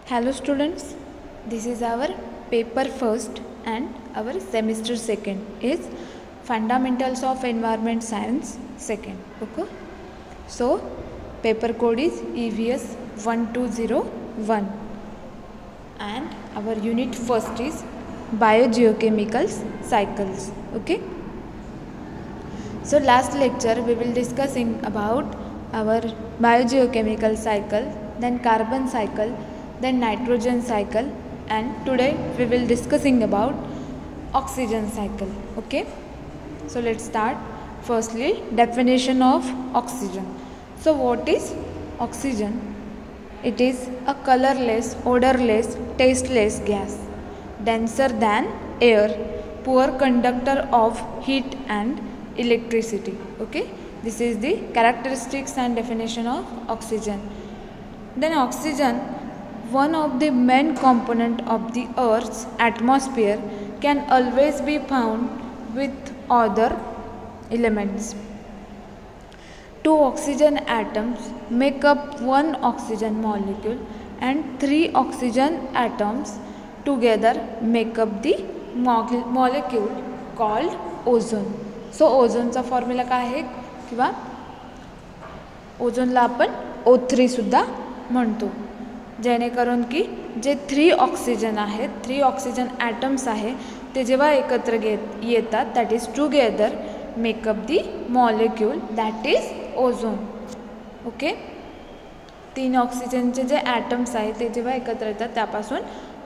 Hello students, this is our paper first and our semester second is Fundamentals of Environment Science second. Okay. So paper code is EVS 1201 and our unit first is Biogeochemicals Cycles. Okay. So last lecture we will discussing about our biogeochemical cycle, then carbon cycle, then nitrogen cycle, and today we will discussing about oxygen cycle. Okay, so let's start. Firstly, definition of oxygen. So what is oxygen? It is a colorless, odorless, tasteless gas, denser than air, poor conductor of heat and electricity. Okay, this is the characteristics and definition of oxygen. Then oxygen, one of the main component of the Earth's atmosphere, can always be found with other elements. Two oxygen atoms make up one oxygen molecule and three oxygen atoms together make up the molecule called ozone. So ओझोनचा formula काय आहे किंवा ओझोनला आपण O3 सुद्धा म्हणतो, जेणेकरून की जे 3 oxygen आहेत, 3 ऑक्सिजन ॲटम्स आहे ते जेव्हा एकत्र येतात that is together makeup the molecule that is ozone. Okay, 3 ऑक्सिजनचे जे ॲटम्स आहेत ते जेव्हा एकत्र येतात त्यापासून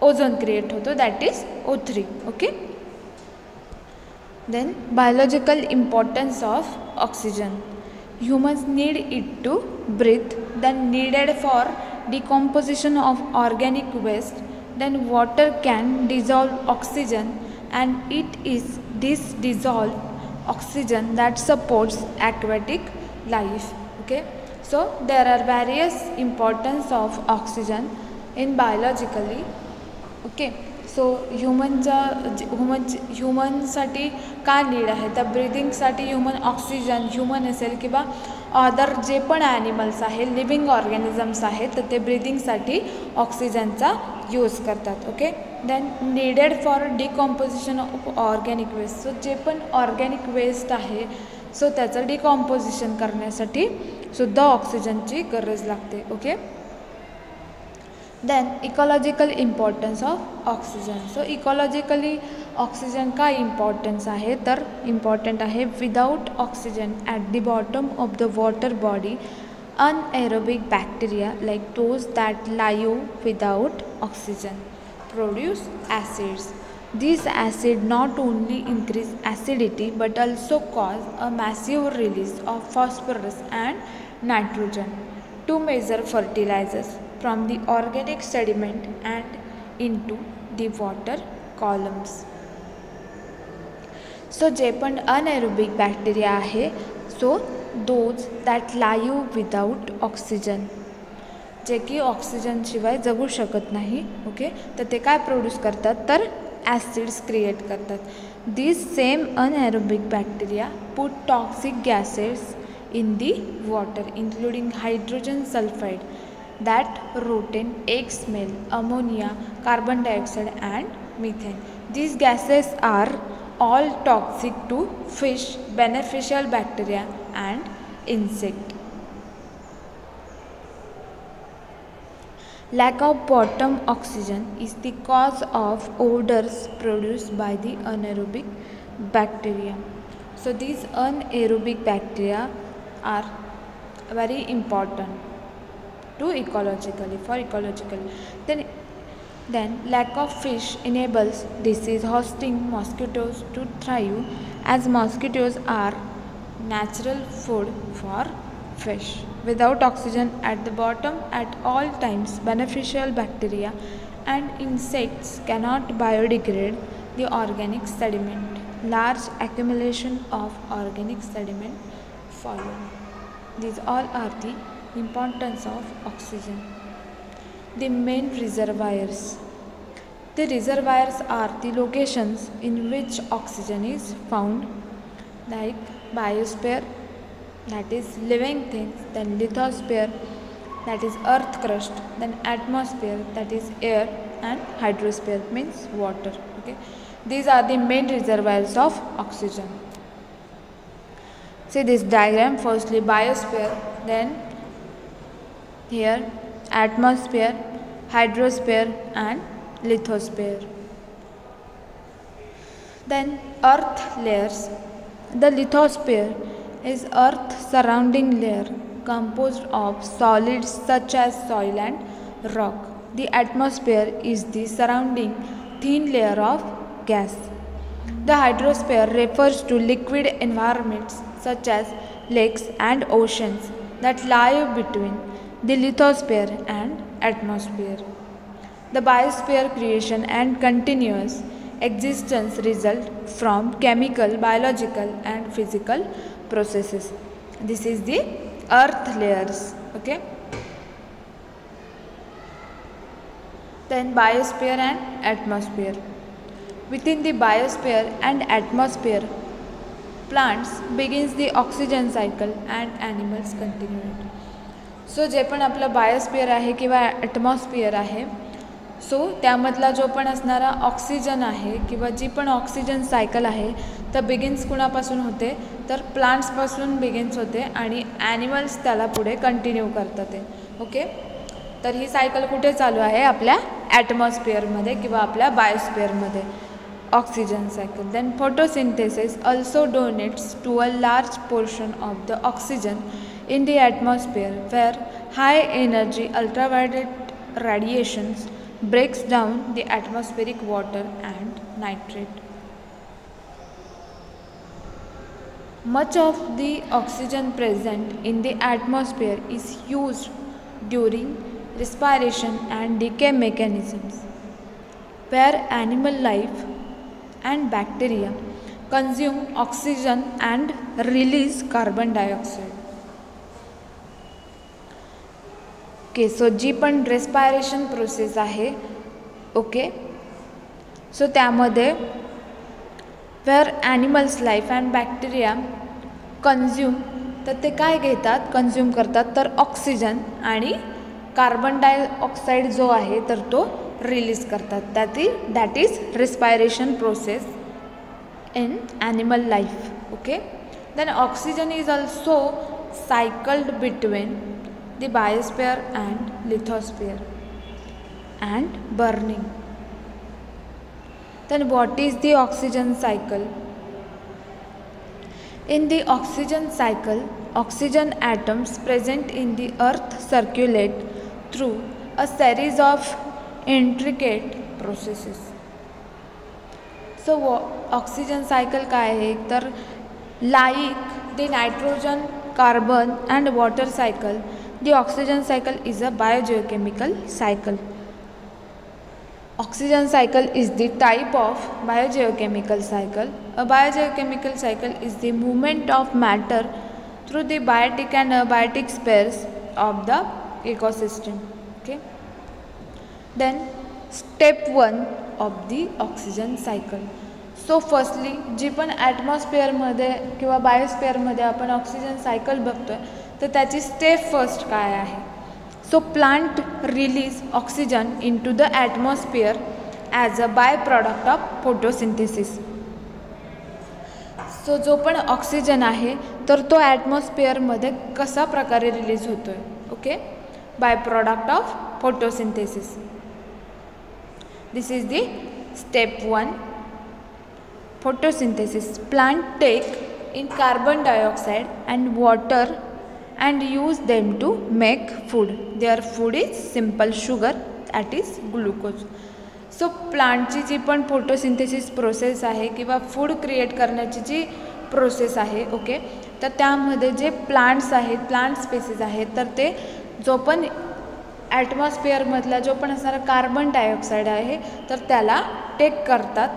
ओझोन क्रिएट होतो that is O3. Okay. Then biological importance of oxygen. Humans need it to breathe, then needed for decomposition of organic waste, then water can dissolve oxygen and it is this dissolved oxygen that supports aquatic life. Okay, so there are various importance of oxygen in biologically. Okay, सो ह्युमनसाठी का need आहे, तर ब्रिदिंगसाठी human oxygen, human असेल किंवा other जे पण animals आहे, living organisms आहेत तर ते ब्रिदिंगसाठी ऑक्सिजनचा यूज करतात. Okay. Then needed for decomposition of organic waste. So जे पण ऑर्गॅनिक वेस्ट आहे सो त्याचं डिकॉम्पोजिशन करण्यासाठी सुद्धा ऑक्सिजनची गरज लागते. Okay. Then ecological importance of oxygen. So ecologically oxygen का इम्पॉर्टन्स आहे तर इम्पॉर्टंट आहे. Without oxygen at the bottom of the water body anaerobic bacteria like those that live without oxygen produce acids. These acid not only increase acidity but also cause a massive release of phosphorus and nitrogen, two major fertilizers, from the organic sediment and into the water columns. So जे पण anaerobic bacteria आहे so those that live without oxygen, जे की oxygen शिवाय जगू शकत नाही. Okay, तर ते काय प्रोड्यूस करतात तर ॲसिड्स क्रिएट करतात. This same anaerobic bacteria put toxic gases in the water including hydrogen sulphide that retain egg smell, ammonia, carbon dioxide and methane. These gases are all toxic to fish, beneficial bacteria and insect. Lack of bottom oxygen is the cause of odors produced by the anaerobic bacteria. So these anaerobic bacteria are very important to ecologically, for ecological. Then lack of fish enables disease hosting mosquitoes to thrive, as mosquitoes are natural food for fish. Without oxygen at the bottom at all times, beneficial bacteria and insects cannot biodegrade the organic sediment. Large accumulation of organic sediment follow. These all are the importance of oxygen. The main reservoirs. The reservoirs are the locations in which oxygen is found, like biosphere, that is living things, then lithosphere, that is earth crust, then atmosphere, that is air, and hydrosphere means water. Okay, these are the main reservoirs of oxygen. See this diagram, firstly biosphere, then here atmosphere, hydrosphere, and lithosphere. Then earth layers. The lithosphere is earth surrounding layer composed of solids such as soil and rock. The atmosphere is the surrounding thin layer of gas. The hydrosphere refers to liquid environments such as lakes and oceans that lie between the lithosphere and atmosphere. The biosphere creation and continuous existence result from chemical, biological, and physical processes. This is the earth layers. Okay. Then biosphere and atmosphere. Within the biosphere and atmosphere, plants begins the oxygen cycle and animals continue it. सो जे पण आपलं biosphere आहे किंवा atmosphere आहे, सो त्यामधला जो पण असणारा ऑक्सिजन आहे किंवा जी पण ऑक्सिजन सायकल आहे तर बिगिन्स कुणापासून होते, तर प्लांट्सपासून बिगिन्स होते आणि ॲनिमल्स त्याला पुढे कंटिन्यू करतात ते. ओके, तर ही सायकल कुठे चालू आहे, आपल्या ॲटमॉस्फिअरमध्ये किंवा आपल्या बायोस्फिअरमध्ये oxygen cycle. Then photosynthesis also donates to a large portion of the oxygen in the atmosphere, where high energy ultraviolet radiations breaks down the atmospheric water and nitrate. Much of the oxygen present in the atmosphere is used during respiration and decay mechanisms, where animal life and bacteria consume oxygen and release carbon dioxide. Okay, so जी पण respiration process आहे, okay, so त्यामध्ये where animals life and bacteria consume, तर ते काय घेतात, consume करतात, तर ऑक्सिजन आणि कार्बन डायऑक्साईड जो आहे तर तो रिलीज करतात. That is respiration process in animal life. Okay, then oxygen is also cycled between the biosphere and lithosphere and burning. Then what is the oxygen cycle? In the oxygen cycle, oxygen atoms present in the earth circulate through a series of intricate processes. So oxygen cycle काय आहे, तर like the nitrogen, carbon and water cycle, the oxygen cycle is a biogeochemical cycle. Oxygen cycle is the type of biogeochemical cycle. A biogeochemical cycle is the movement of matter through the biotic and abiotic spheres of the ecosystem. Okay. Then step 1 of the oxygen cycle. So firstly जी पण ॲटमॉस्फिअरमध्ये किंवा बायोस्फिअरमध्ये आपण oxygen cycle बघतो आहे, तर त्याची step first काय आहे. So plant release oxygen into the atmosphere as a by product of photosynthesis. So जो पण ऑक्सिजन आहे तर तो ॲटमॉस्फिअरमध्ये कसा प्रकारे रिलीज होतो आहे, okay, bye product of photosynthesis. This is the step 1. Photosynthesis. Plant take in carbon dioxide and water and use them to make food. Their food is simple sugar, that is glucose. सो प्लांटची जी पण photosynthesis process आहे किंवा food create करण्याची जी process आहे, okay, तर त्यामध्ये जे plants आहेत, plant species आहेत, तर ते जो पण ॲटमॉस्फिअरमधला जो पण असणारा कार्बन डायऑक्साईड आहे तर त्याला टेक करतात,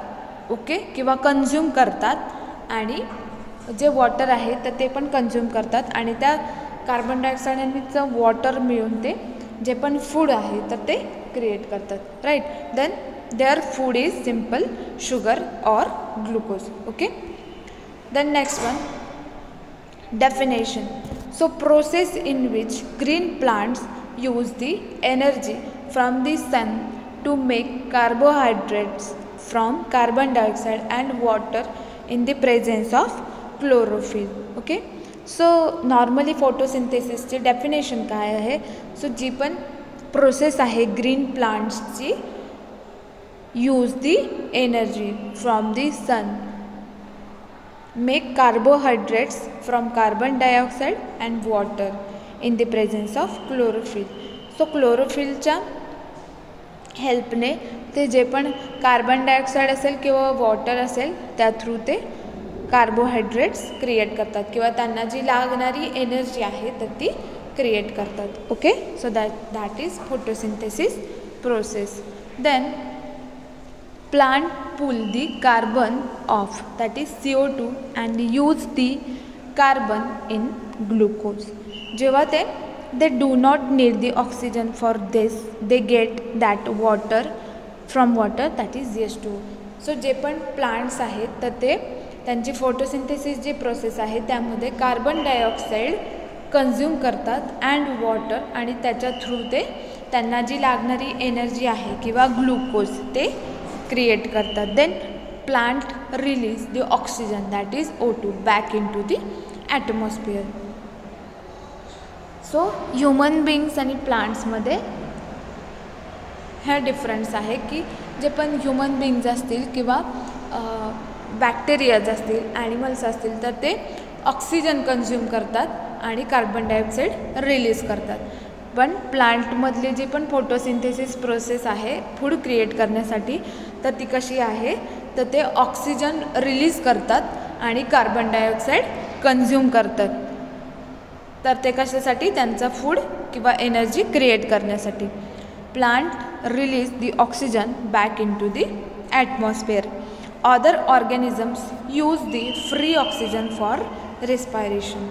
ओके, किंवा कन्झ्यूम करतात आणि जे वॉटर आहे तर ते पण कन्झ्यूम करतात आणि त्या कार्बन डायऑक्साईडचं वॉटर मिळून ते जे पण फूड आहे तर ते क्रिएट करतात, right. Then their food is simple sugar or glucose. Okay, then next one, definition. So process in which green plants use the energy from the sun to make carbohydrates from carbon dioxide and water in the presence of chlorophyll. Okay, so normally फोटोसिंथेसिसची definition काय आहे? So जी पण process आहे green प्लांट्सची, use the energy from the sun, make carbohydrates from carbon dioxide and water in the presence of chlorophyll. सो क्लोरोफिलच्या हेल्पने ते जे पण carbon dioxide असेल किंवा वॉटर असेल त्या थ्रू ते कार्बोहायड्रेट्स क्रिएट करतात किंवा त्यांना जी लागणारी एनर्जी आहे तर ती क्रिएट करतात. Okay, so that is photosynthesis process. Then plant pull the carbon off, that is CO2, and use the carbon in glucose. जेव्हा they do not need the oxygen for this, they get that water from water, that is H2O. सो जे पण plants आहेत तर ते त्यांची photosynthesis जी process आहे त्यामध्ये carbon dioxide consume करतात अँड वॉटर, आणि त्याच्या थ्रू ते त्यांना जी लागणारी एनर्जी आहे किंवा ग्लुकोज ते क्रिएट करतात. Then plant release the oxygen, that is O2, back in to the atmosphere. So human beings आणि प्लांट्समध्ये हा डिफरन्स आहे की जे पण ह्युमन बिंग्स असतील किंवा बॅक्टेरियाज असतील, ॲनिमल्स असतील तर ते ऑक्सिजन कन्झ्युम करतात आणि कार्बन डायऑक्साईड रिलीज करतात. पण प्लांटमधली जी पण फोटोसिंथेसिस प्रोसेस आहे फूड क्रिएट करण्यासाठी तर ती कशी आहे तर ते ऑक्सिजन रिलीज करतात आणि कार्बन डायऑक्साईड कन्झ्युम करतात. तर ते कशासाठी? त्यांचा फूड किंवा एनर्जी क्रिएट करण्यासाठी. Plant release the oxygen back in to the atmosphere. Other organisms use the free oxygen for respiration.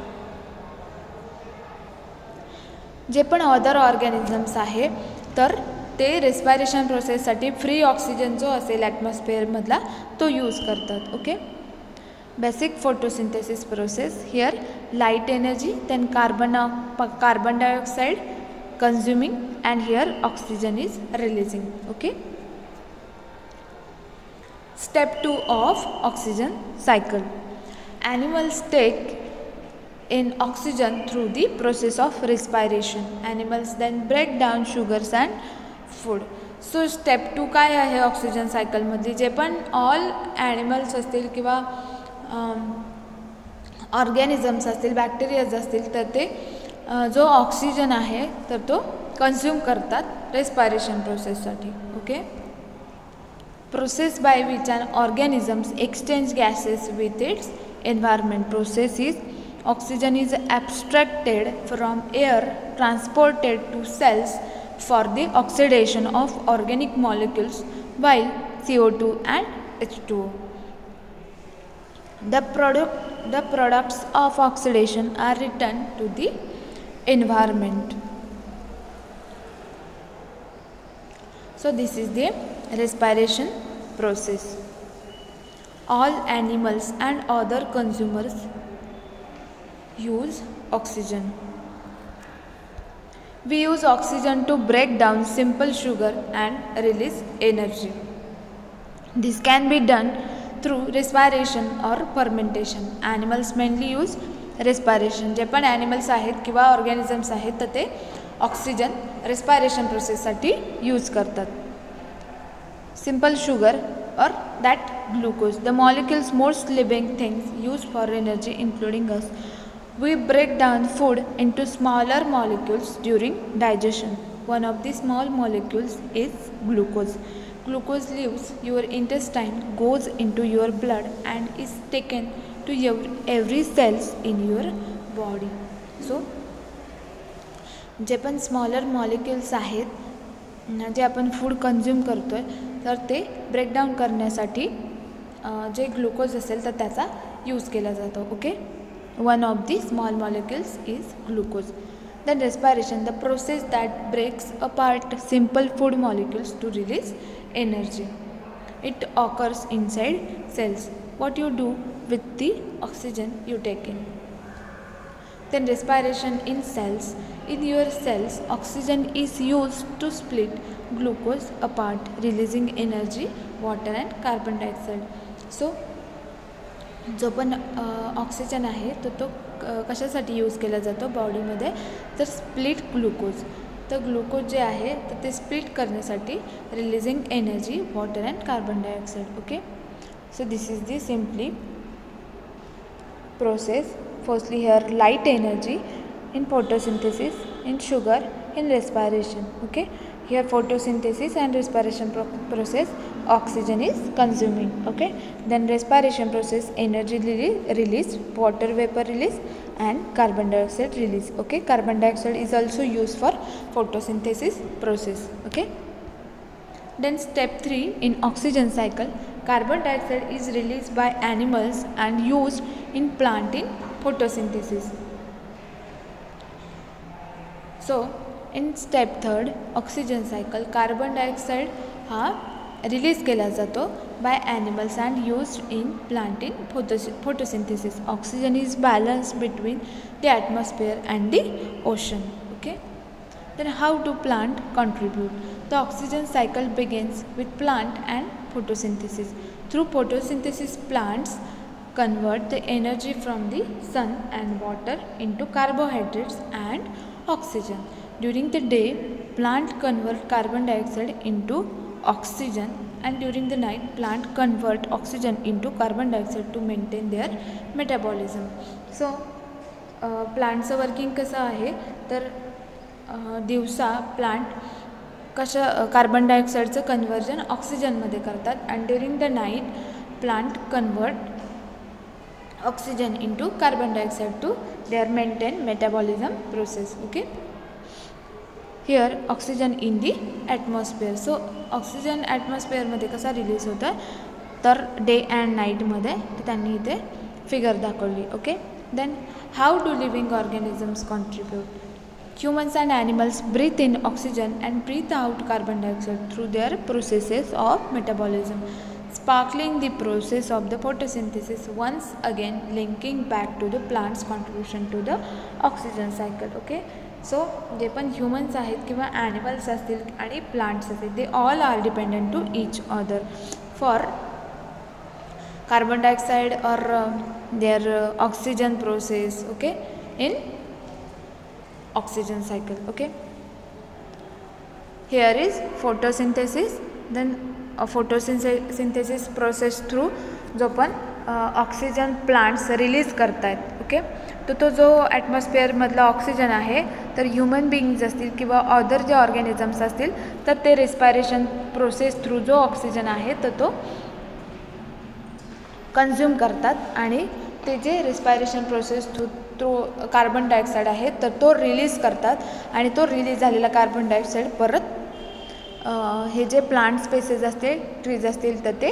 जे पण अदर ऑर्गॅनिझम्स आहे तर ते रेस्पायरेशन प्रोसेससाठी फ्री ऑक्सिजन जो असेल ॲटमॉस्फिअरमधला तो यूज करतात. Okay, basic photosynthesis process. Here light energy, then carbon dioxide consuming and here oxygen is releasing. Okay, step 2 of oxygen cycle. Animals take in oxygen through the process of respiration. Animals then break down sugars and food. So step 2 काय आहे oxygen सायकलमधली? जे पण all animals असतील किंवा organisms असतील, bacterias असतील तर ते जो ऑक्सिजन आहे तर तो कन्झ्युम करतात रेस्पायरेशन प्रोसेससाठी. Okay, process by which an organisms exchange gases with its environment. Process is oxygen is abstracted from air, transported to cells for the oxidation of organic molecules while CO2 and H2O. The products of oxidation are returned to the environment. So this is the respiration process. All animals and other consumers use oxygen. We use oxygen to break down simple sugar and release energy. This can be done through respiration or fermentation. Animals mainly use respiration. जे पण animals आहेत किंवा organisms आहेत तर ते oxygen respiration प्रोसेससाठी use करतात. Simple sugar or that glucose, the molecules most living things use for energy including us. We break down food into smaller molecules during digestion. One of the small molecules is glucose. Glucose leaves your intestine, goes into your blood and is taken to every cells in your body. So जे पण smaller molecules आहेत जे आपण food consume करतो आहे तर ते breakdown करण्यासाठी जे glucose असेल तर त्याचा यूज केला जातो. Okay, one of the small molecules is glucose. Then respiration, the process that breaks apart simple food molecules to release energy. It occurs inside cells. What you do with the oxygen you take in. Then respiration in cells, In your cells, oxygen is used to split glucose apart, releasing energy, water and carbon dioxide. So जो पण oxygen आहे तो कशासाठी use केला जातो बॉडीमध्ये, तर split glucose. तर ग्लुकोज जे आहे तर ते स्प्लिट करण्यासाठी releasing energy, water and carbon dioxide. Okay, so this is the simply process. Firstly here light energy in photosynthesis, in sugar, in respiration. Okay, here photosynthesis and respiration process, oxygen is consuming. Okay, then respiration process, energy release, water vapor release and carbon dioxide release. Okay, carbon dioxide is also used for photosynthesis process. Okay, then step 3 in oxygen cycle, carbon dioxide is released by animals and used in plant in photosynthesis. So in step 3 oxygen cycle, carbon dioxide हा release केला जातो by animals and used in plant in photosynthesis. Oxygen is balance between the atmosphere and the ocean. Okay, then how do plant contribute? The oxygen cycle begins with plant and photosynthesis. Through photosynthesis, plants convert the energy from the sun and water into carbohydrates and oxygen. During the day, plant convert carbon dioxide into oxygen, and during the night, plant convert oxygen into carbon dioxide to maintain their metabolism. So प्लांटचं working कसं आहे तर दिवसा plant carbon डायऑक्साईडचं conversion ऑक्सिजनमध्ये करतात, and during the night plant convert oxygen into carbon dioxide to their maintain metabolism process. Okay, here oxygen in the atmosphere. So oxygen atmosphere मध्ये कसा रिलीज होता तर डे अँड नाईटमध्ये त्यांनी इथे फिगर दाखवली. Okay, then how do living organisms contribute? Humans and animals breathe in oxygen and breathe out carbon dioxide through their processes of metabolism, sparkling the process of the photosynthesis, once again linking back to the plant's contribution to the oxygen cycle. Okay, so जे पण humans आहेत किंवा animals असतील आणि plants असतील, they all are dependent to each other for carbon dioxide और their oxygen process. Okay, in oxygen cycle. Okay, here is photosynthesis, then photosynthesis process through जो पण ऑक्सिजन प्लांट्स रिलीज करत आहेत. ओके, तो जो ॲटमॉस्फिअरमधला ऑक्सिजन आहे तर ह्युमन बिईंग्ज असतील किंवा अदर जे ऑर्गॅनिझम्स असतील तर ते रेस्पायरेशन प्रोसेस थ्रू जो ऑक्सिजन आहे तर तो कन्झ्युम करतात आणि ते जे respiration process through carbon dioxide आहे तर तो रिलीज करतात आणि तो रिलीज झालेला कार्बन डायऑक्साईड परत हे जे प्लांट स्पेसेस असतील, ट्रीज असतील तर ते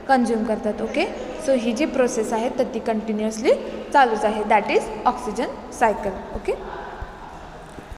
कन्झ्युम करतात. ओके, सो ही जी प्रोसेस आहे तर ती कंटिन्युअसली चालूच आहे, that is oxygen cycle. Okay.